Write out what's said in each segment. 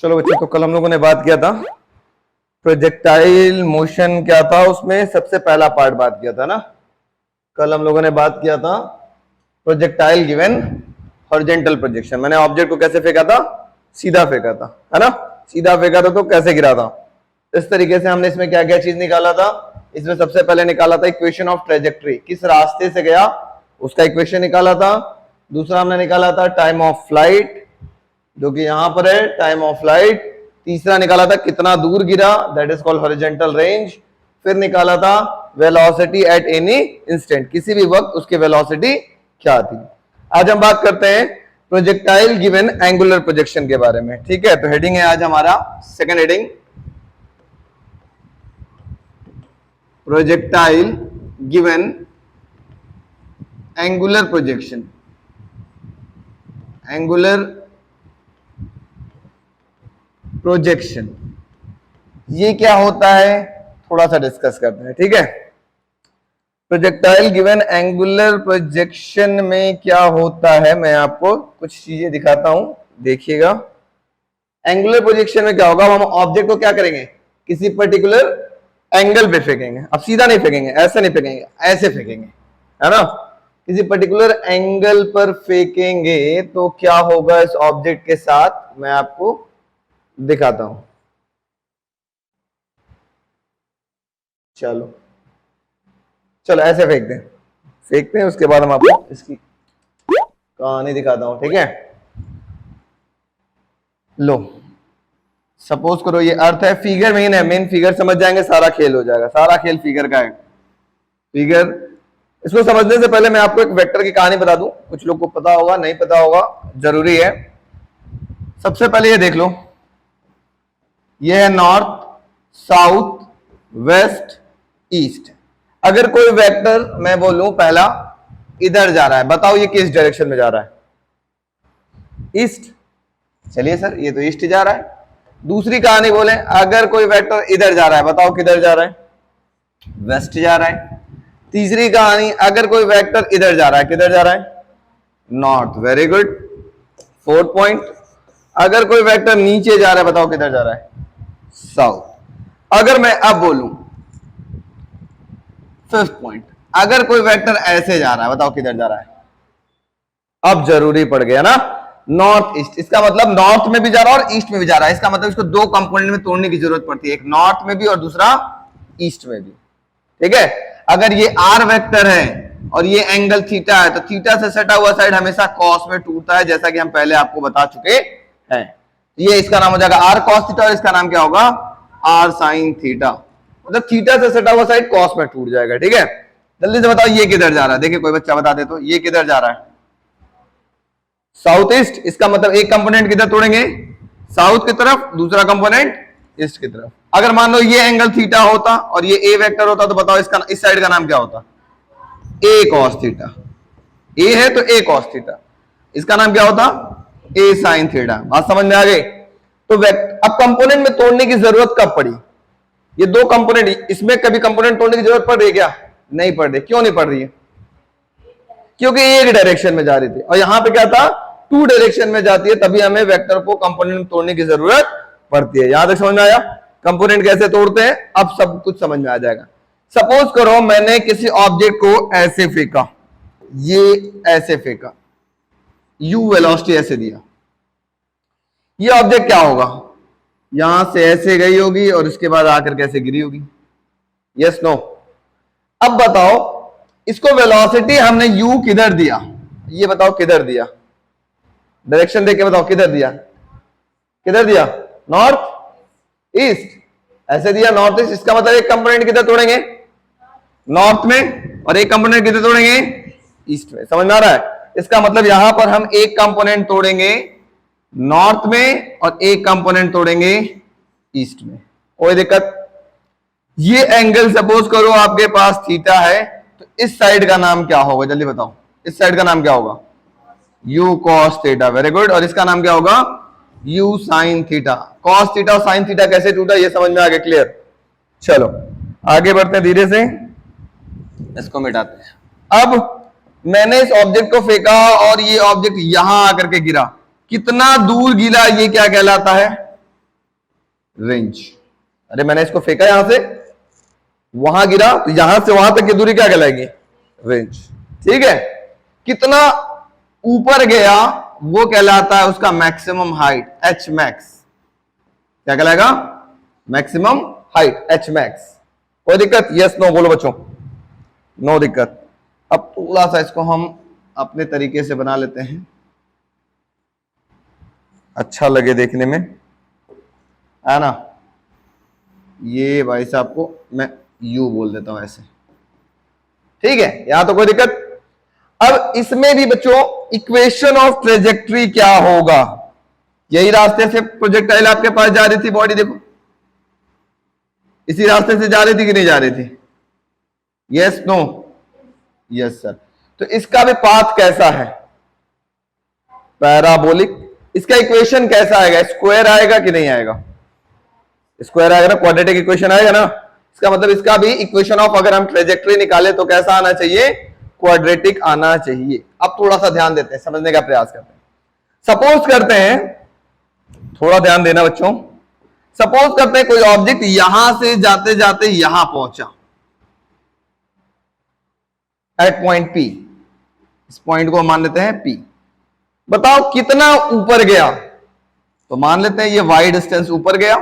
चलो बच्चों, तो कल हम लोगों ने बात किया था प्रोजेक्टाइल मोशन क्या था, उसमें सबसे पहला पार्ट बात किया था ना। कल हम लोगों ने बात किया था प्रोजेक्टाइल गिवन हॉरिजॉन्टल प्रोजेक्शन। मैंने ऑब्जेक्ट को कैसे फेंका था? सीधा फेंका था, है ना। सीधा फेंका था तो कैसे गिरा था, इस तरीके से हमने इसमें क्या क्या चीज निकाला था। इसमें सबसे पहले निकाला था इक्वेशन ऑफ ट्रेजेक्ट्री, किस रास्ते से गया उसका इक्वेशन निकाला था। दूसरा हमने निकाला था टाइम ऑफ फ्लाइट, जो कि यहां पर है टाइम ऑफ फ्लाइट। तीसरा निकाला था कितना दूर गिरा, that is called horizontal range. फिर निकाला था वेलोसिटी एट एनी इंस्टेंट, किसी भी वक्त उसकी वेलोसिटी क्या थी। आज हम बात करते हैं प्रोजेक्टाइल गिवन एंगुलर प्रोजेक्शन के बारे में, ठीक है। तो हेडिंग है आज हमारा second heading, projectile given angular projection. Angular projection ये क्या होता है, थोड़ा सा डिस्कस करते हैं, ठीक है। प्रोजेक्टाइल गिवन एंगुलर प्रोजेक्शन में क्या होता है, मैं आपको कुछ चीजें दिखाता हूं, देखिएगा। एंगुलर प्रोजेक्शन में क्या होगा, हम ऑब्जेक्ट को क्या करेंगे, किसी पर्टिकुलर एंगल पे फेंकेंगे। अब सीधा नहीं फेंकेंगे, ऐसे नहीं फेंकेंगे, ऐसे फेंकेंगे, है ना। किसी पर्टिकुलर एंगल पर फेंकेंगे तो क्या होगा इस ऑब्जेक्ट के साथ, मैं आपको दिखाता हूं। चलो चलो ऐसे फेंकते हैं, उसके बाद हम आपको इसकी कहानी दिखाता हूं, ठीक है। लो, सपोज करो ये अर्थ है, फिगर मेन है, मेन फिगर समझ जाएंगे, सारा खेल हो जाएगा। सारा खेल फिगर का है। फिगर, इसको समझने से पहले मैं आपको एक वेक्टर की कहानी बता दूं, कुछ लोग को पता होगा, नहीं पता होगा, जरूरी है। सबसे पहले ये देख लो, ये है नॉर्थ, साउथ, वेस्ट, ईस्ट। अगर कोई वेक्टर मैं बोलूं पहला इधर जा रहा है, बताओ ये किस डायरेक्शन में जा रहा है? ईस्ट। चलिए सर, ये तो ईस्ट जा रहा है। दूसरी कहानी बोले, अगर कोई वेक्टर इधर जा रहा है, बताओ किधर जा रहा है? वेस्ट जा रहा है। तीसरी कहानी, अगर कोई वेक्टर इधर जा रहा है, किधर जा रहा है? North. Very good. Fourth point, अगर कोई वेक्टर नीचे जा रहा है, बताओ किधर जा रहा है? साउथ। अगर मैं अब बोलूं फिफ्थ पॉइंट, अगर कोई वेक्टर ऐसे जा रहा है, बताओ किधर जा रहा है? अब जरूरी पड़ गया ना, नॉर्थ ईस्ट। इसका मतलब नॉर्थ में भी जा रहा है और ईस्ट में भी जा रहा है। इसका मतलब इसको दो कंपोनेंट में तोड़ने की जरूरत पड़ती है, एक नॉर्थ में भी और दूसरा ईस्ट में भी, ठीक है। अगर ये आर वेक्टर है और ये एंगल थीटा है, तो थीटा से सटा हुआ साइड हमेशा कॉस में टूटता है, जैसा कि हम पहले आपको बता चुके हैं। ये इसका नाम हो जाएगा आर कॉस थीटा और इसका नाम क्या होगा? R sine theta. मतलब थीटा से सटा हुआ साइड कॉस में टूट जाएगा, ठीक है। जल्दी से बताओ ये किधर जा रहा है? देखिए कोई बच्चा बता दे तो, ये किधर जा रहा है? South east. इसका मतलब एक कंपोनेंट किधर तोड़ेंगे? साउथ की तरफ, दूसरा कंपोनेंट ईस्ट की तरफ। अगर मान लो ये एंगल थीटा होता और ये ए वेक्टर होता, तो बताओ इसका इस साइड का नाम क्या होता? ए कॉस थीटा। ए है तो ए कॉस थीटा, इसका नाम क्या होता? ए साइन थीटा। बात समझ में आ गई? तो अब कंपोनेंट में तोड़ने की जरूरत कब पड़ी? ये दो कंपोनेंट, इसमें कभी कंपोनेंट तोड़ने की जरूरत पड़ रही है क्या? नहीं पड़ रही। क्यों नहीं पड़ रही है? क्योंकि एक डायरेक्शन में जा रही थी और यहां पे क्या था, टू डायरेक्शन में जाती है, तभी हमें वेक्टर को कंपोनेंट में तोड़ने की जरूरत पड़ती है। यहां तक समझ में आया? कंपोनेंट कैसे तोड़ते हैं अब सब कुछ समझ में आ जाएगा। सपोज करो मैंने किसी ऑब्जेक्ट को ऐसे फेंका, ये ऐसे फेंका, यू वेलोसिटी ऐसे दिया, ये ऑब्जेक्ट क्या होगा? यहां से ऐसे गई होगी और उसके बाद आकर कैसे गिरी होगी? Yes no? अब बताओ इसको वेलोसिटी हमने u किधर दिया, ये बताओ किधर दिया? डायरेक्शन देख के बताओ किधर दिया? किधर दिया? North east. ऐसे दिया नॉर्थ ईस्ट। इसका मतलब एक कंपोनेंट किधर तोड़ेंगे? नॉर्थ में, और एक कंपोनेंट किधर तोड़ेंगे? ईस्ट में। समझ में आ रहा है? इसका मतलब यहां पर हम एक कंपोनेंट तोड़ेंगे नॉर्थ में और एक कंपोनेंट तोड़ेंगे ईस्ट में। कोई दिक्कत? ये एंगल सपोज करो आपके पास थीटा है, तो इस साइड का नाम क्या होगा? जल्दी बताओ, इस साइड का नाम क्या होगा? u cos theta. Very good. और इसका नाम क्या होगा? u sin theta. cos theta और sin थीटा कैसे टूटा, ये समझ में आ गया? क्लियर? चलो आगे बढ़ते हैं धीरे से, इसको मिटाते हैं। अब मैंने इस ऑब्जेक्ट को फेंका और ये ऑब्जेक्ट यहां आकर के गिरा, कितना दूर गिरा ये क्या कहलाता है? रेंज। अरे मैंने इसको फेंका यहां से वहां गिरा, तो यहां से वहां तक की दूरी क्या कहलाएगी? रेंज। ठीक है, कितना ऊपर गया वो कहलाता है उसका मैक्सिमम हाइट, एच मैक्स। क्या कहलाएगा? Maximum height, H max. कोई दिक्कत? यस नो बोलो बच्चों। नो दिक्कत। अब थोड़ा सा इसको हम अपने तरीके से बना लेते हैं, अच्छा लगे देखने में, है ना। ये भाई साहब को मैं यू बोल देता हूं ऐसे, ठीक है, यहां तो कोई दिक्कत। अब इसमें भी बच्चों इक्वेशन ऑफ ट्रेजेक्ट्री क्या होगा? यही रास्ते से प्रोजेक्टाइल आपके पास जा रही थी, बॉडी देखो इसी रास्ते से जा रही थी कि नहीं जा रही थी? Yes no? Yes sir. तो इसका भी पाथ कैसा है? पैराबोलिक। इसका इक्वेशन कैसा आएगा? स्क्वायर आएगा कि नहीं आएगा? स्क्वायर आएगा ना, क्वाड्रेटिक इक्वेशन आएगा ना। इसका मतलब इसका भी इक्वेशन ऑफ अगर हम ट्रेजेक्ट्री निकाले तो कैसा आना चाहिए? क्वाड्रेटिक आना चाहिए। अब थोड़ा सा ध्यान देते हैं, समझने का प्रयास करते हैं। सपोज करते हैं, थोड़ा ध्यान देना बच्चों, सपोज करते हैं कोई ऑब्जेक्ट यहां से जाते जाते यहां पहुंचा एट पॉइंट पी। इस पॉइंट को मान लेते हैं पी। बताओ कितना ऊपर गया? तो मान लेते हैं ये वाई डिस्टेंस ऊपर गया,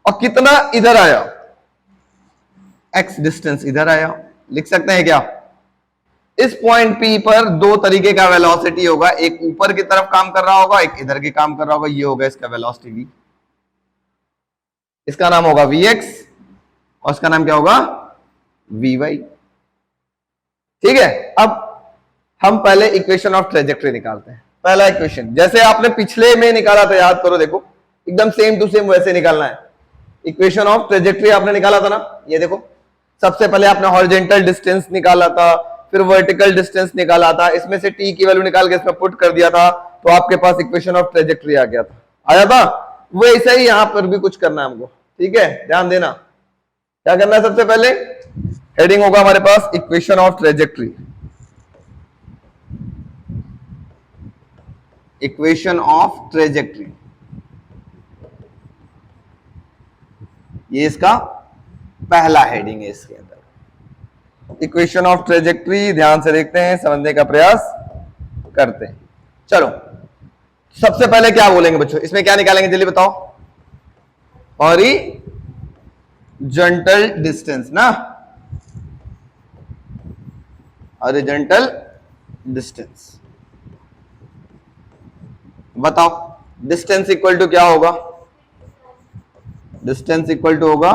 और कितना इधर आया? एक्स डिस्टेंस इधर आया। लिख सकते हैं क्या? इस पॉइंट पी पर दो तरीके का वेलोसिटी होगा, एक ऊपर की तरफ काम कर रहा होगा, एक इधर की काम कर रहा होगा। ये होगा इसका वेलोसिटी वी, इसका नाम होगा वी एक्स, और इसका नाम क्या होगा? V Y. ठीक है, अब हम पहले इक्वेशन ऑफ ट्रेजेक्ट्री निकालते हैं। पहला इक्वेशन जैसे आपने पिछले में निकाला था, याद करो, देखो एकदम सेम टू सेम वैसे निकालना है। इक्वेशन ऑफ ट्रेजेक्ट्री आपने निकाला था ना, ये देखो, सबसे पहले आपने हॉरिजॉन्टल डिस्टेंस निकाला था, फिर वर्टिकल डिस्टेंस निकाला था, इसमें से टी की वैल्यू निकाल के इसमें पुट कर दिया था, तो आपके पास इक्वेशन ऑफ ट्रेजेक्ट्री आ गया था। आया था? वैसे ही यहां पर भी कुछ करना है हमको। ठीक है, ध्यान देना क्या करना है। सबसे पहले हेडिंग होगा हमारे पास equation of trajectory. Equation of trajectory, ये इसका पहला हेडिंग है। इसके अंदर इक्वेशन ऑफ ट्रेजेक्ट्री ध्यान से देखते हैं, समझने का प्रयास करते हैं। चलो सबसे पहले क्या बोलेंगे बच्चों, इसमें क्या निकालेंगे जल्दी बताओ? हॉरिजॉन्टल डिस्टेंस ना, हॉरिजॉन्टल डिस्टेंस। बताओ डिस्टेंस इक्वल टू क्या होगा? डिस्टेंस इक्वल टू होगा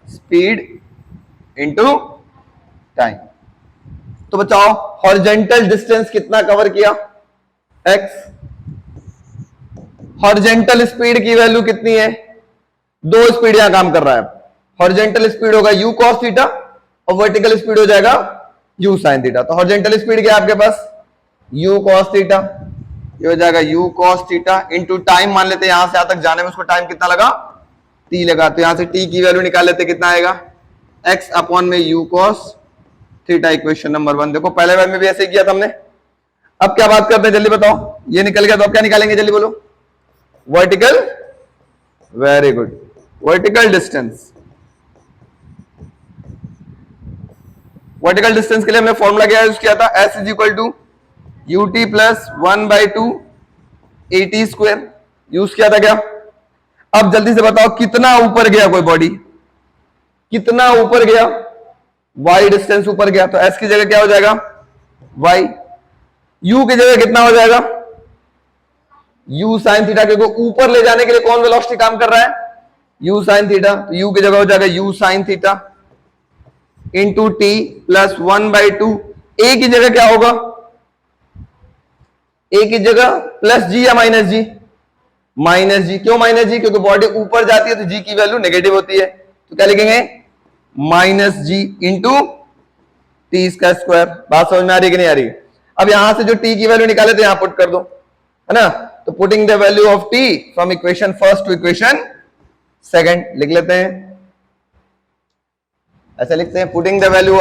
स्पीड इंटू टाइम। तो बताओ हॉरिजॉन्टल डिस्टेंस कितना कवर किया? एक्स। हॉरिजॉन्टल स्पीड की वैल्यू कितनी है? दो स्पीड यहां काम कर रहा है। हॉरिजॉन्टल स्पीड होगा u cos थीटा, और वर्टिकल स्पीड हो जाएगा u sin थीटा। तो हॉरिजॉन्टल स्पीड क्या है आपके पास? u cos थीटा, ये हो जाएगा u cos theta into time. मान लेते हैं यहां से यहां तक जाने में उसको टाइम कितना लगा? t लगा। तो यहां से t की वैल्यू निकाल लेते, कितना आएगा? x अपॉन में u cos theta. Equation number 1। देखो पहले बार में भी ऐसे ही किया था हमने। अब क्या बात करते हैं जल्दी बताओ? ये निकल गया तो अब क्या निकालेंगे जल्दी बोलो? Vertical. Very good, vertical distance. Vertical distance के लिए हमने फॉर्मूला क्या यूज किया था? s is equal to U T plus 1/2 AT square use किया था क्या? अब जल्दी से बताओ कितना ऊपर गया कोई बॉडी? कितना ऊपर गया? y डिस्टेंस ऊपर गया, तो s की जगह क्या हो जाएगा? y। u की जगह कितना हो जाएगा? u sin थीटा, क्योंकि ऊपर ले जाने के लिए कौन वेलोसिटी काम कर रहा है? u sin theta. तो u की जगह हो जाएगा u sin theta into T plus 1/2। a की जगह क्या होगा? a की जगह प्लस जी या माइनस जी? माइनस जी। क्यों माइनस जी? क्योंकि बॉडी ऊपर जाती है तो जी की वैल्यू नेगेटिव होती है, तो क्या लिखेंगे? माइनस जी इंटू टी का स्क्वायर। बात समझ में आ रही है कि नहीं आ रही? अब यहां से जो टी की वैल्यू निकाले थे यहां पुट कर दो, है ना। तो putting the value of T from equation first to equation second लिख लेते हैं, ऐसे लिखते हैं, putting the value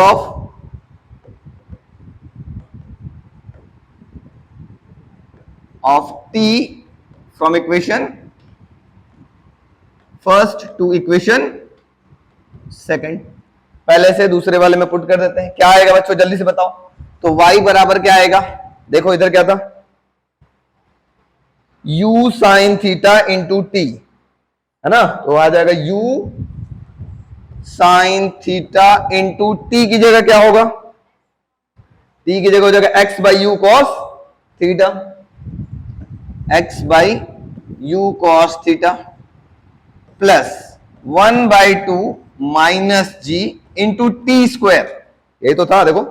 of T from equation first to equation second. पहले से दूसरे वाले में पुट कर देते हैं। क्या आएगा बच्चों, जल्दी से बताओ। तो y बराबर क्या आएगा, देखो इधर क्या था, u sine theta into T, है ना। तो आ जाएगा u sine theta into T की जगह क्या होगा, t की जगह हो जाएगा x by U cos theta, x by U cos theta plus 1/2 minus G into T square. यही तो था देखो,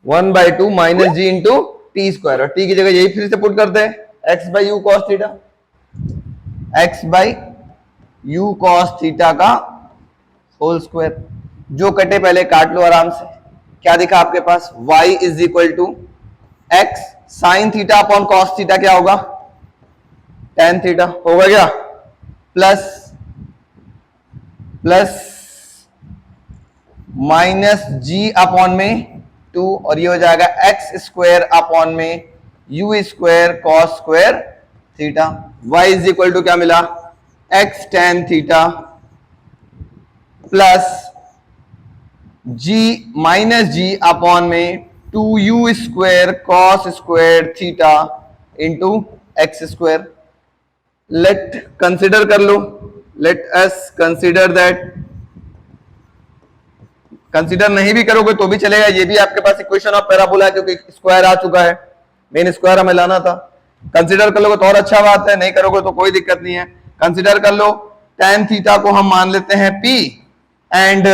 1/2 minus G into T square, और टी की जगह यही फिर से पुट करते हैं, x by U cos theta, x by U cos theta का होल स्क्वायर। जो कटे पहले काट लो आराम से। क्या दिखा आपके पास, y is equal to X sine theta upon cos theta क्या होगा, टेन थीटा होगा क्या, प्लस माइनस जी अपॉन में 2, और ये हो जाएगा एक्स स्क्वायर अपॉन में u square cos square theta. y is equal to क्या मिला, x tan theta plus g minus g upon में 2u square cos square theta into x square. Let consider कर लो, let us consider that. Consider नहीं भी करोगे तो भी चलेगा, ये भी आपके पास इक्वेशन ऑफ पैराबोला है क्योंकि स्क्वायर आ चुका है, मेन स्क्वायर हमें लाना था। कंसिडर कर लोगे तो और अच्छा बात है, नहीं करोगे तो कोई दिक्कत नहीं है। कंसिडर कर लो, tan थीटा को हम मान लेते हैं p, एंड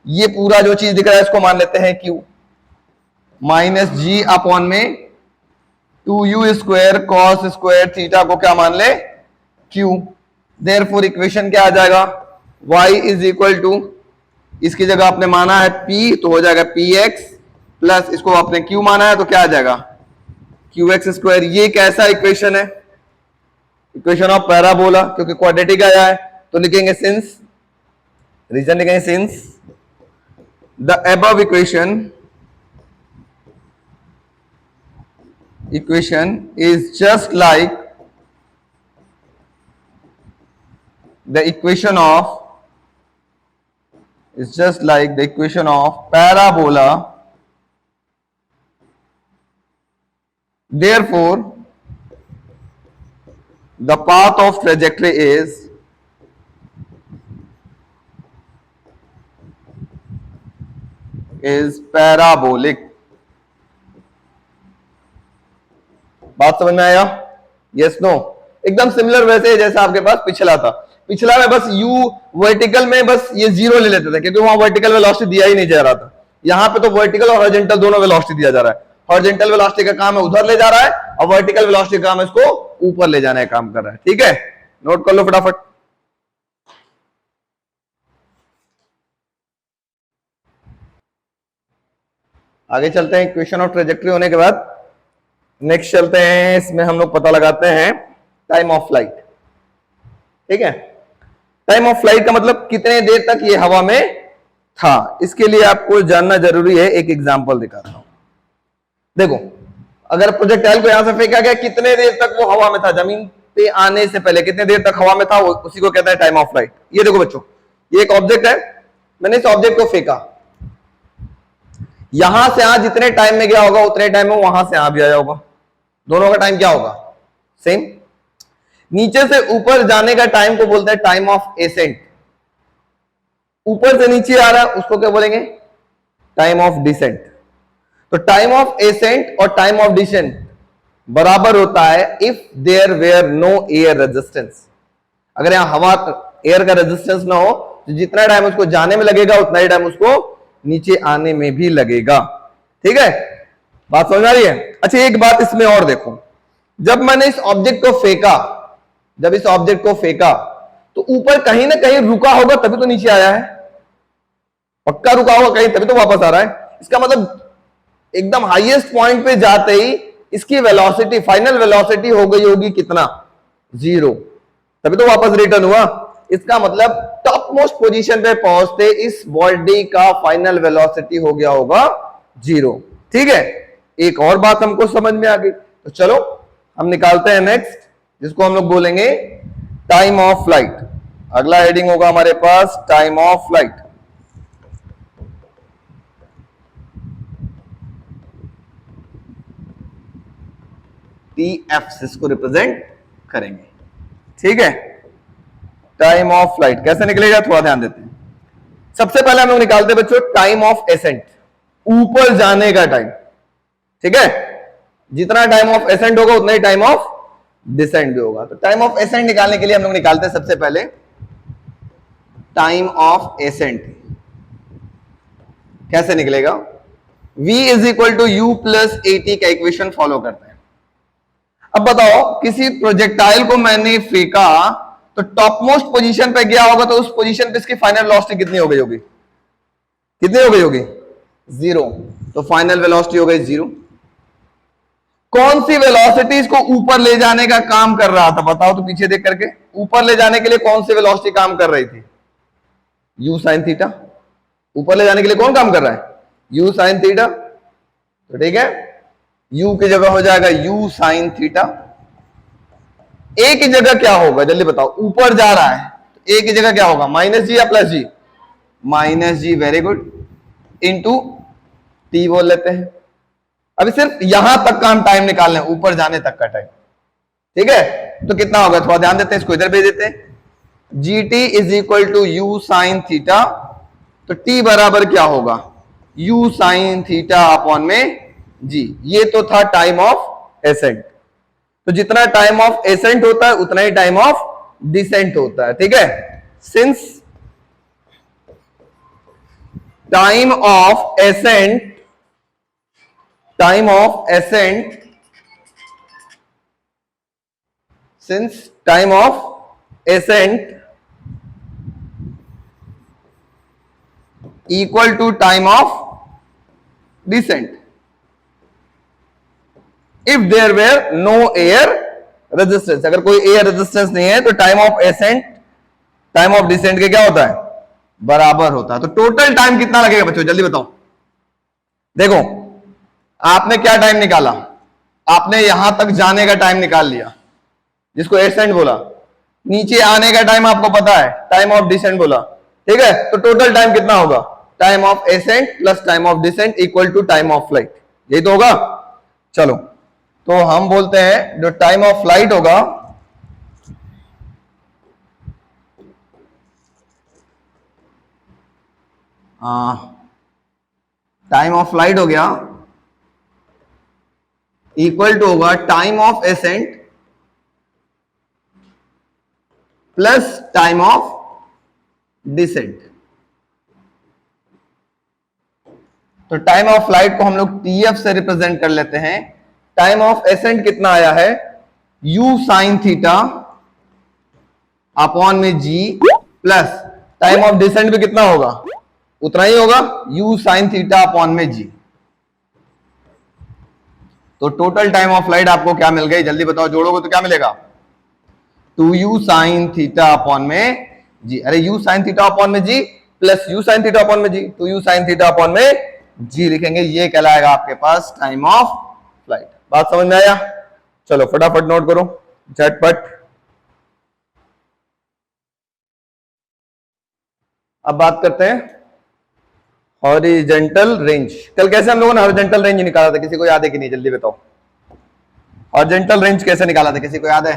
ये पूरा जो चीज दिख रहा है इसको मान लेते हैं q, माइनस जी अपॉन में 2u square cos square theta को क्या मान ले, q। देयरफॉर इक्वेशन क्या आ जाएगा, y इज इक्वल टू, इसकी जगह आपने माना है p तो हो जाएगा px, प्लस इसको आपने q माना है तो क्या आ जाएगा qx स्क्वायर। ये कैसा इक्वेशन है, इक्वेशन ऑफ पैराबोला, क्योंकि क्वाड्रेटिक आया है तो लिखेंगे सिंस, रीजन लिखेंगे since the above equation is just like the equation of parabola, therefore the path of trajectory is parabolic। बात समझ में आया, यस नो। एकदम सिमिलर वैसे जैसा आपके पास पिछला था, पिछला में बस u वर्टिकल में बस ये जीरो ले लेते थे क्योंकि वहां वर्टिकल वेलोसिटी दिया ही नहीं जा रहा था। यहां पे तो वर्टिकल और हॉरिजॉन्टल दोनों वेलोसिटी दिया जा रहा है। हॉरिजॉन्टल वेलोसिटी का काम है उधर ले जा रहा है, और वर्टिकल वेलोसिटी का काम है इसको ऊपर ले जाने का काम कर रहा है। ठीक है, नोट कर लो फटाफट। आगे चलते हैं, इक्वेशन ऑफ ट्रेजेक्टरी होने के बाद नेक्स्ट चलते हैं, इसमें हम लोग पता लगाते हैं टाइम ऑफ फ्लाइट। ठीक है, टाइम ऑफ फ्लाइट का मतलब कितने देर तक ये हवा में था, इसके लिए आपको जानना जरूरी है। एक एग्जांपल दिखाता हूं, देखो अगर प्रोजेक्टाइल को यहां से फेंका गया, कितने देर तक वो हवा में था, जमीन पे आने से पहले कितने देर तक हवा में था, उसी को कहते हैं टाइम ऑफ फ्लाइट। ये देखो बच्चों, ये एक ऑब्जेक्ट है, मैंने इस ऑब्जेक्ट को फेंका, यहां से यहां जितने टाइम में गया होगा उतने टाइम में वहां से यहां भी आया होगा, दोनों का टाइम क्या होगा, सेम। नीचे से ऊपर जाने का टाइम को बोलते हैं टाइम ऑफ एसेंट, ऊपर से नीचे आ रहा है उसको क्या बोलेंगे, टाइम ऑफ डिसेंट। तो टाइम ऑफ एसेंट और टाइम ऑफ डिसेंट बराबर होता है if there were no air resistance. अगर यहां हवा एयर का रेजिस्टेंस ना हो तो जितना टाइम उसको जाने में लगेगा उतना ही टाइम उसको नीचे आने में भी लगेगा। ठीक है, बात समझ आ रही है। अच्छा एक बात इसमें और देखो, जब मैंने इस ऑब्जेक्ट को फेंका, जब इस ऑब्जेक्ट को फेंका तो ऊपर कहीं ना कहीं रुका होगा तभी तो नीचे आया है, पक्का रुका होगा कहीं तभी तो वापस आ रहा है। इसका मतलब एकदम हाईएस्ट पॉइंट पे जाते ही इसकी वेलोसिटी, फाइनल वेलोसिटी हो गई होगी कितना, 0, तभी तो वापस रिटर्न हुआ। इसका मतलब टॉप मोस्ट पोजीशन पे पहुंचते इस बॉडी का फाइनल वेलोसिटी हो गया होगा 0। ठीक है, एक और बात हमको समझ में आ गई, तो चलो हम निकालते हैं नेक्स्ट, जिसको हम लोग बोलेंगे टाइम ऑफ फ्लाइट। अगला हेडिंग होगा हमारे पास टाइम ऑफ फ्लाइट। TF इसको रिप्रेजेंट करेंगे, ठीक है। टाइम ऑफ फ्लाइट कैसे निकलेगा, थोड़ा ध्यान देते हैं। सबसे पहले हम लोग निकालते हैं बच्चों टाइम ऑफ एसेंट, ऊपर जाने का टाइम, ठीक है। जितना टाइम ऑफ एसेंट होगा उतना ही टाइम ऑफ डिसेंट भी होगा। तो टाइम ऑफ एसेंट निकालने के लिए हम लोग निकालते हैं सबसे पहले टाइम ऑफ एसेंट। कैसे निकलेगा, v is equal to U plus A T का इक्वेशन फॉलो करते हैं। अब बताओ किसी प्रोजेक्टाइल को मैंने फेंका तो टॉप मोस्ट पोजीशन पे गया होगा, तो उस पोजीशन पे इसकी फाइनल वेलोसिटी कितनी हो गई होगी, कितनी हो गई होगी, 0। तो फाइनल वेलोसिटी हो गई 0। कौन सी वेलोसिटी इसको ऊपर ले जाने का काम कर रहा था, बताओ तो पीछे देख करके। ऊपर ले जाने के लिए कौन सी वेलोसिटी काम कर रही थी, u साइन थीटा। ऊपर ले जाने के लिए कौन काम कर रहा है, u साइन थीटा। तो ठीक है, u की जगह हो जाएगा u साइन थीटा। a की जगह क्या होगा जल्दी बताओ, ऊपर जा रहा है तो a की जगह क्या होगा, माइनस जी या प्लस जी, माइनस जी, वेरी गुड, इंटू t बोल लेते हैं। अभी सिर्फ यहां तक का हम टाइम निकाल लें, ऊपर जाने तक का टाइम, ठीक है। तो कितना होगा, थोड़ा ध्यान देते हैं, इसको इधर भेज देते हैं। G T is equal to U sine theta. तो t बराबर क्या होगा, u साइन थीटा अपॉन में g। ये तो था टाइम ऑफ एसेंट। तो जितना टाइम ऑफ एसेंट होता है उतना ही टाइम ऑफ डिसेंट होता है, ठीक है। Since time of accent since time of ascent equal to time of descent if there were no air resistance। अगर कोई एयर रेजिस्टेंस नहीं है तो time of ascent time of descent के क्या होता है, बराबर होता है। तो टोटल टाइम कितना लगेगा बच्चों, जल्दी बताओ। देखो आपने क्या टाइम निकाला, आपने यहां तक जाने का टाइम निकाल लिया जिसको एसेंट बोला, नीचे आने का टाइम आपको पता है, टाइम ऑफ डिसेंट बोला, ठीक है। तो टोटल टाइम कितना होगा, time of ascent plus time of descent equal to time of flight, यही तो होगा। चलो तो हम बोलते हैं जो टाइम ऑफ फ्लाइट होगा टाइम ऑफ फ्लाइट हो गया इक्वल टू होगा time of ascent plus time of descent. तो टाइम ऑफ फ्लाइट को हम लोग TF से रिप्रेजेंट कर लेते हैं। टाइम ऑफ एसेंट कितना आया है, u साइन थीटा अपॉन में g plus time of descent भी कितना होगा, उतना ही होगा, u साइन थीटा अपॉन में g। तो टोटल टाइम ऑफ फ्लाइट आपको क्या मिल गई, जल्दी बताओ, जोड़ोगे तो क्या मिलेगा, 2u साइन थीटा अपॉन में g। अरे u साइन थीटा अपॉन में g plus u sine theta upon में g, 2u sign theta upon में g लिखेंगे, ये कहलाएगा आपके पास टाइम ऑफ फ्लाइट। बात समझ में आया, चलो फटाफट नोट करो झटपट। अब बात करते हैं हॉरिजेंटल रेंज। कल कैसे हम लोगों ने हॉरिजेंटल रेंज निकाला था, किसी को याद है कि नहीं, जल्दी बताओ। हॉरिजेंटल रेंज कैसे निकाला था, किसी को याद है,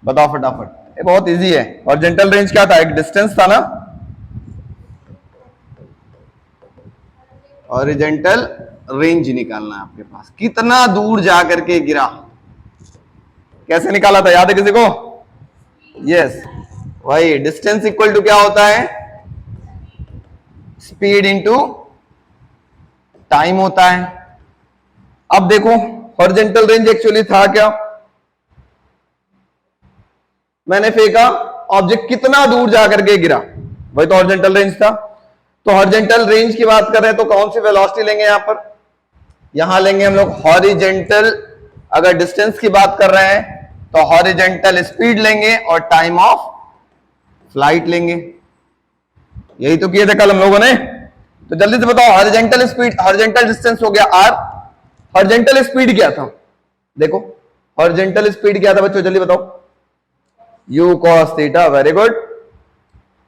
बताओ फटाफट। ये बहुत इजी है। हॉरिजेंटल रेंज क्या था, एक डिस्टेंस था ना, हॉरिजेंटल रेंज निकालना है आपके पास, कितना दूर जाकर के गिरा, कैसे निकाला था, याद है किसी को, यस वही डिस्टेंस इक्वल टू क्या होता है, स्पीड इंटू टाइम होता है। अब देखो हॉरिजेंटल रेंज एक्चुअली था क्या, मैंने फेंका, ऑब्जेक्ट कितना दूर जाकर के गिरा, वही तो हॉरिजेंटल रेंज था। तो हॉरिजेंटल रेंज की बात कर रहे हैं तो कौन सी वेलोसिटी लेंगे यहां पर, यहां लेंगे हम लोग हॉरिजेंटल, अगर डिस्टेंस की बात कर रहे हैं तो हॉरिजेंटल स्पीड लेंगे और टाइम ऑफ फ्लाइट लेंगे। यही तो किए थे कल हम लोगों ने। तो जल्दी से बताओ, हॉरिजेंटल स्पीड, हॉरिजेंटल डिस्टेंस हो गया r, हॉरिजेंटल स्पीड क्या था, देखो हॉरिजेंटल स्पीड क्या था बच्चों, जल्दी बताओ, u cos theta, very good.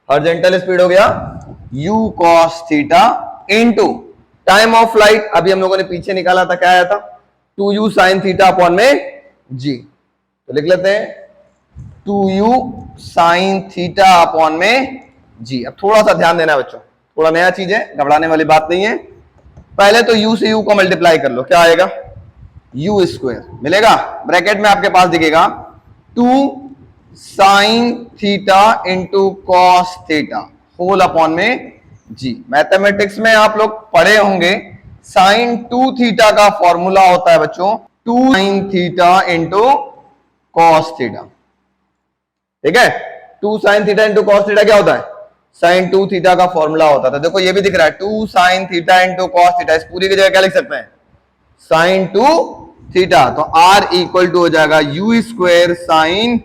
Horizontal speed हो गया u cos theta into time of flight, अभी हम लोगों ने पीछे निकाला था, क्या आया था 2u sin थीटा अपॉन में g। तो लिख लेते हैं 2u sin थीटा अपॉन में g। अब थोड़ा सा ध्यान देना है बच्चों, थोड़ा नया चीज है, घबराने वाली बात नहीं है। पहले तो u से u को मल्टीप्लाई कर लो, क्या आएगा u स्क्वायर मिलेगा, ब्रैकेट में आपके पास दिखेगा 2 sin theta into cos theta whole upon में जी। मैथमेटिक्स में आप लोग पढ़े होंगे sin 2 थीटा का फॉर्मूला होता है बच्चों 2 sin theta into cos theta, ठीक है। 2 sin theta into cos theta क्या होता है, sin 2 थीटा का फॉर्मूला होता था। देखो ये भी दिख रहा है 2 sin theta into cos theta, इस पूरी की जगह क्या लिख सकते हैं sin 2 थीटा, तो r इक्वल टू हो जाएगा u square sin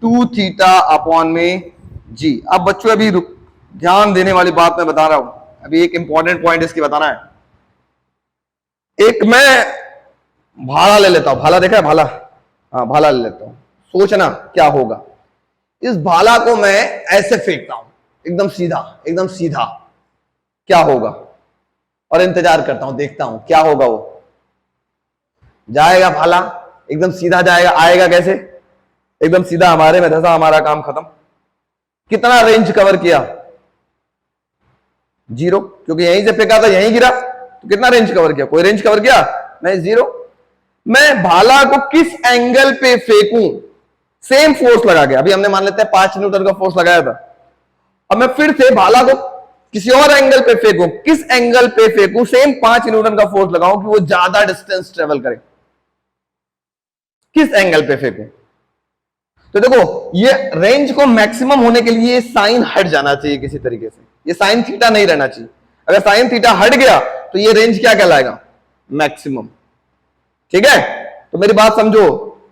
2 theta upon में g। अब बच्चों अभी ध्यान देने वाली बात मैं बता रहा हूं, अभी एक इंपॉर्टेंट पॉइंट इसकी बताना है। एक मैं भाला ले लेता हूं, भाला देखा है भाला, हाँ भाला ले लेता हूं, सोचना क्या होगा। इस भाला को मैं ऐसे फेंकता हूं एकदम सीधा, एकदम सीधा, क्या होगा, और इंतजार करता हूं, देखता हूं क्या होगा। वो जाएगा भाला एकदम सीधा जाएगा, आएगा कैसे एकदम सीधा हमारे में धंसा, हमारा काम खत्म। कितना रेंज कवर किया, 0, क्योंकि यहीं से फेंका था यहीं गिरा, तो कितना रेंज कवर किया, कोई रेंज कवर किया नहीं, 0। मैं भाला को किस एंगल पे फेंकूं, सेम फोर्स लगा के, अभी हमने मान लेते हैं 5 न्यूटन का फोर्स लगाया था, अब मैं फिर से भाला को किसी और एंगल पे फेंकूं, किस एंगल पे फेंकूं, सेम 5 न्यूटन का फोर्स लगाऊं कि वो ज्यादा डिस्टेंस ट्रेवल करे, किस एंगल पे फेंकूं। तो देखो ये रेंज को मैक्सिमम होने के लिए साइन हट जाना चाहिए किसी तरीके से, ये साइन थीटा नहीं रहना चाहिए। अगर साइन थीटा हट गया तो ये रेंज क्या कहलाएगा, मैक्सिमम, ठीक है। तो मेरी बात समझो,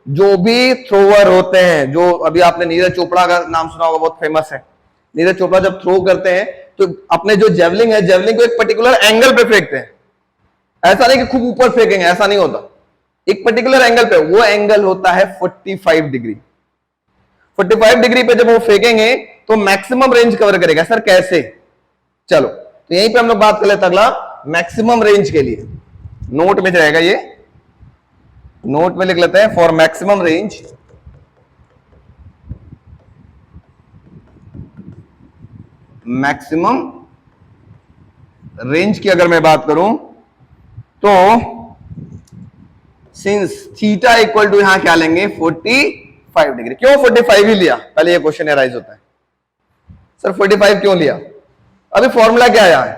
जो भी थ्रोअर होते हैं, जो अभी आपने नीरज चोपड़ा का नाम सुना होगा, बहुत फेमस है। नीरज चोपड़ा जब थ्रो करते हैं तो अपने जो जेवलिंग है, जेवलिंग को एक पर्टिकुलर एंगल पे फेंकते हैं, ऐसा नहीं कि खूब ऊपर फेंकेंगे, ऐसा नहीं होता, एक पर्टिकुलर एंगल पे, वो एंगल होता है 45 डिग्री। 45 डिग्री पे जब वो फेंकेंगे तो मैक्सिमम रेंज कवर करेगा। सर कैसे, चलो तो यहीं पे हम लोग बात कर लेते हैं अगला मैक्सिमम रेंज के लिए, नोट में रहेगा ये, नोट में लिख लेते हैं for maximum range, maximum range की अगर मैं बात करूं तो सिंस थीटा इक्वल टू यहां क्या लेंगे 45 डिग्री। क्यों 45 ही लिया, पहले ये क्वेश्चन एराइज होता है, सर 45 क्यों लिया। अभी फॉर्मूला क्या आया है,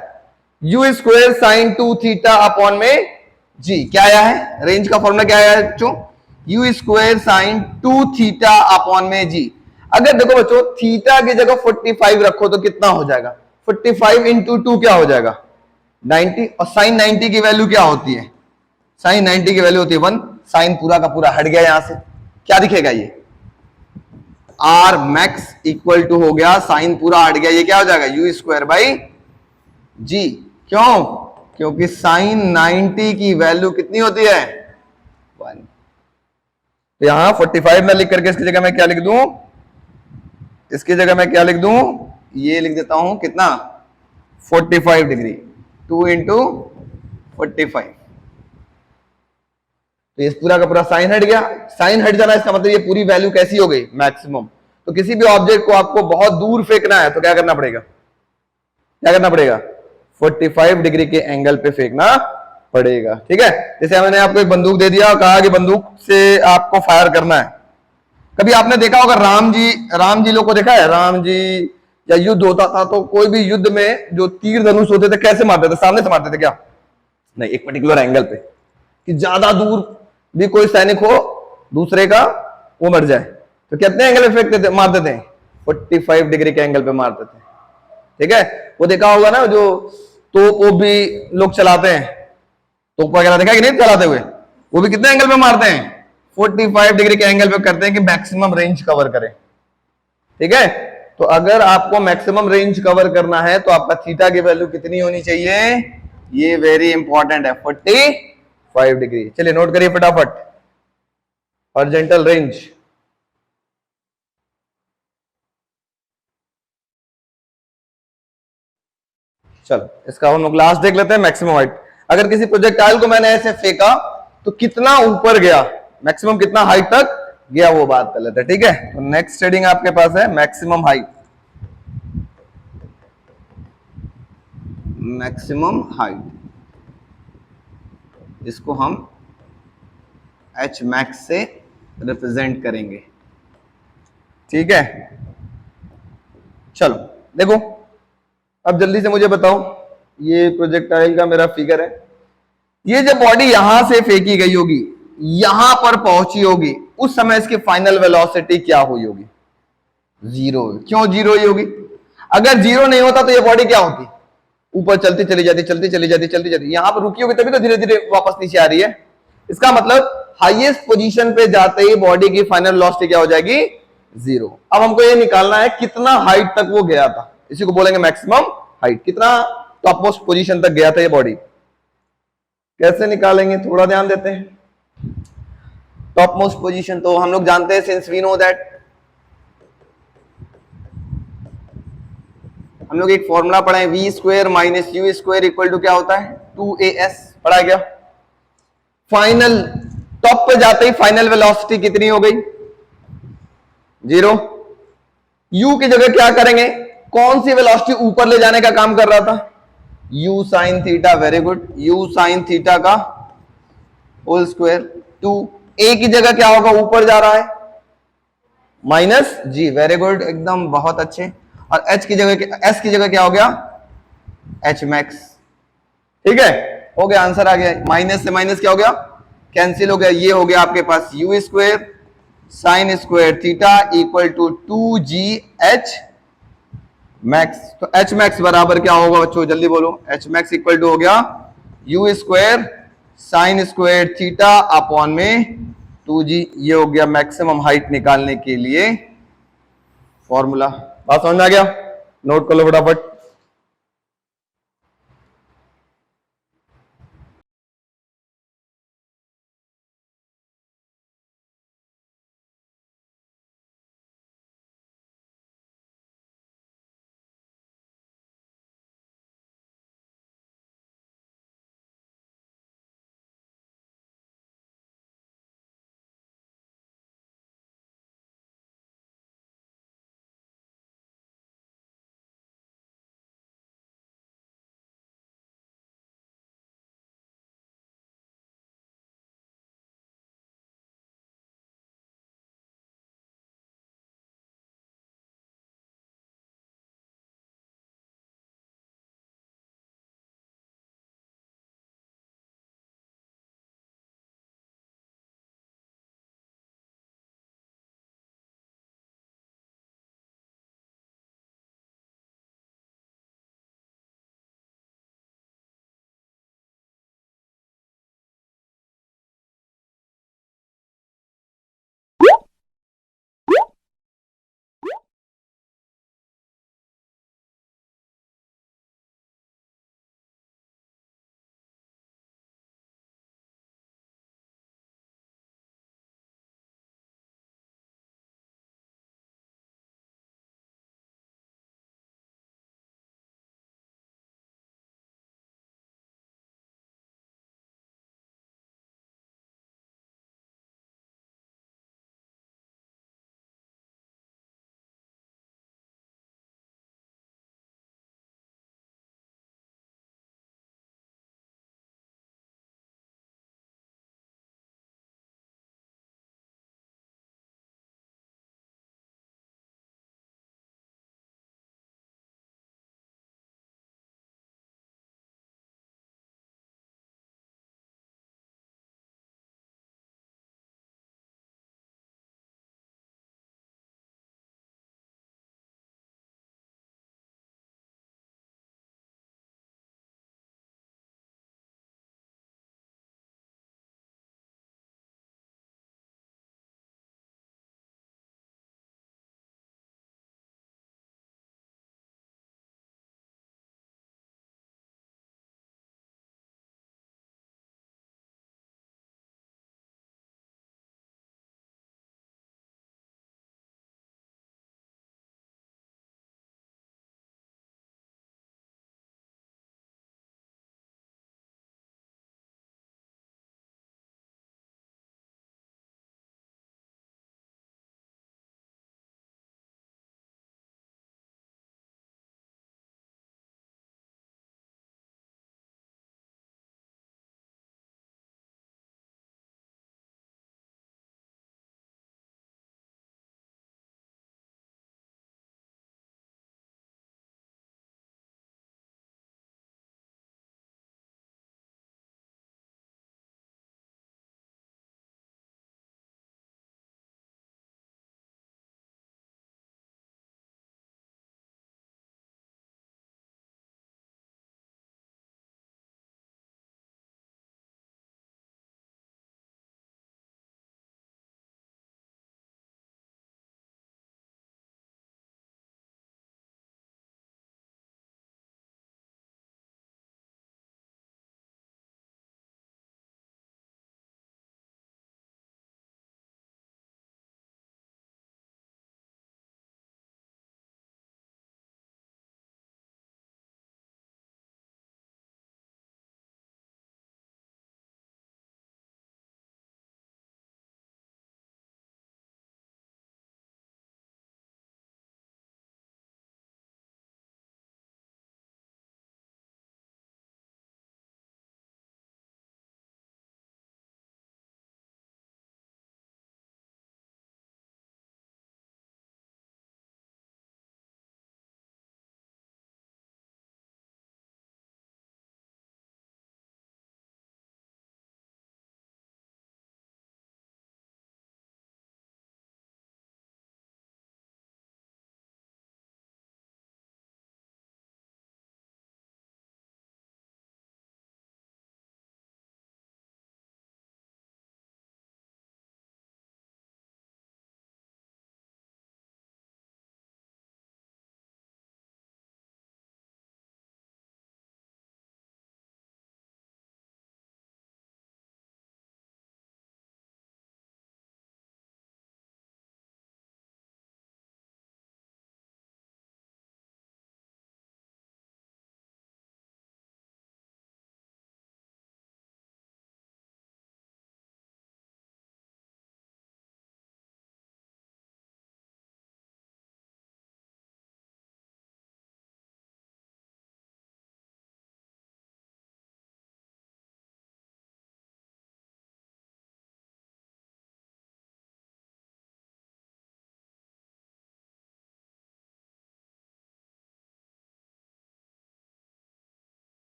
u square sign 2 theta upon में g, क्या आया है, रेंज का फॉर्मूला क्या आया है बच्चों, u square sign 2 theta upon में g। अगर देखो बच्चों थीटा की जगह 45 रखो तो कितना हो जाएगा, 45 इंटू 2 क्या हो जाएगा 90, और साइन 90 की वैल्यू क्या होती है, साइन 90 की वैल्यू होती है 1। साइन पूरा का पूरा हट गया, यहां से क्या दिखेगा, ये आर मैक्स इक्वल टू हो गया, साइन पूरा हट गया, ये क्या हो जाएगा यू स्क्वायर बाई जी। क्यों, क्योंकि साइन 90 की वैल्यू कितनी होती है 1। तो यहां 45 में लिख करके इसकी जगह मैं क्या लिख दूं, इसकी जगह मैं क्या लिख दूं, ये लिख देता हूं कितना 45 डिग्री, 2 इंटू 45। तो ये पूरा का पूरा साइन हट गया, साइन हट जाना इसका मतलब ये पूरी वैल्यू कैसी हो गई मैक्सिमम। तो किसी भी ऑब्जेक्ट को आपको बहुत दूर फेंकना है तो क्या करना पड़ेगा, क्या करना पड़ेगा 45 डिग्री के एंगल पे फेंकना पड़ेगा, ठीक है। जैसे मैंने आपको एक बंदूक दे दिया और कहा कि बंदूक से आपको फायर करना है। कभी आपने देखा होगा राम जी लोग को देखा है, राम जी या युद्ध होता था तो कोई भी युद्ध में जो तीर धनुष होते थे कैसे मारते थे, सामने से मारते थे क्या, नहीं एक पर्टिकुलर एंगल पे, कि ज्यादा दूर भी कोई सैनिक हो दूसरे का वो मर जाए, तो कितने एंगल पे फेंकते थे, मारते थे 45 डिग्री के एंगल पे मारते थे, ठीक है। वो देखा होगा ना जो तोप भी लोग चलाते हैं, तोप वगैरह देखा कि नहीं चलाते हुए, वो भी कितने एंगल पे मारते हैं 45 डिग्री के एंगल पे करते हैं कि मैक्सिमम रेंज कवर करें, ठीक है। तो अगर आपको मैक्सिमम रेंज कवर करना है तो आपका थीटा की वैल्यू कितनी होनी चाहिए, ये वेरी इंपॉर्टेंट है 45 डिग्री। चलिए नोट करिए फटाफट, हॉरिजॉन्टल रेंज चलो इसका हम लोग लास्ट देख लेते हैं, मैक्सिमम हाइट। अगर किसी प्रोजेक्टाइल को मैंने ऐसे फेंका तो कितना ऊपर गया, मैक्सिमम कितना हाइट तक गया, वो बात कर लेते हैं, ठीक है। तो नेक्स्ट हेडिंग आपके पास है मैक्सिमम हाइट। मैक्सिमम हाइट, इसको हम एच मैक्स से रिप्रेजेंट करेंगे, ठीक है। चलो देखो, अब जल्दी से मुझे बताओ, ये प्रोजेक्टाइल का मेरा फिगर है, ये जब बॉडी यहां से फेंकी गई होगी, यहां पर पहुंची होगी, उस समय इसकी फाइनल वेलोसिटी क्या हुई होगी? जीरो। क्यों जीरो ही होगी? अगर जीरो नहीं होता तो ये बॉडी क्या होती? ऊपर चलती चली जाती, चलती चली जाती, चलती जाती, यहां पर रुकी होगी तभी तो धीरे धीरे वापस नीचे आ रही है। इसका मतलब हाईएस्ट पोजीशन पे जाते ही बॉडी की फाइनल वेलोसिटी क्या हो जाएगी? जीरो। अब हमको ये निकालना है कितना हाइट तक वो गया था, इसी को बोलेंगे मैक्सिमम हाइट। कितना टॉप मोस्ट पोजीशन तक गया था ये बॉडी, कैसे निकालेंगे? थोड़ा ध्यान देते हैं। टॉप मोस्ट पोजीशन तो हम लोग जानते हैं, सिंस वी नो दैट, हम लोग एक फॉर्मूला पढ़ा है, V square minus U square equal to क्या होता है? 2as। पढ़ा गया। फाइनल टॉप पे जाते ही फाइनल वेलोसिटी कितनी हो गई? जीरो। u की जगह क्या करेंगे? कौन सी वेलोसिटी ऊपर ले जाने का काम कर रहा था? u sine theta. Very good. u sine theta का होल स्क्वायर। 2a की जगह क्या होगा? ऊपर जा रहा है, माइनस g। वेरी गुड, एकदम बहुत अच्छे। और h की जगह, s की जगह क्या हो गया? h max. ठीक है, हो गया, आंसर आ गया। माइनस से माइनस क्या हो गया? कैंसिल हो गया। ये हो गया आपके पास u square sine square theta equal to 2gh max. तो h मैक्स बराबर क्या होगा बच्चों? जल्दी बोलो। h मैक्स इक्वल टू हो गया u square sine square theta upon में 2g। ये हो गया मैक्सिमम हाइट निकालने के लिए फॉर्मूला। बात समझ में आ गया? नोट कर लो फटाफट।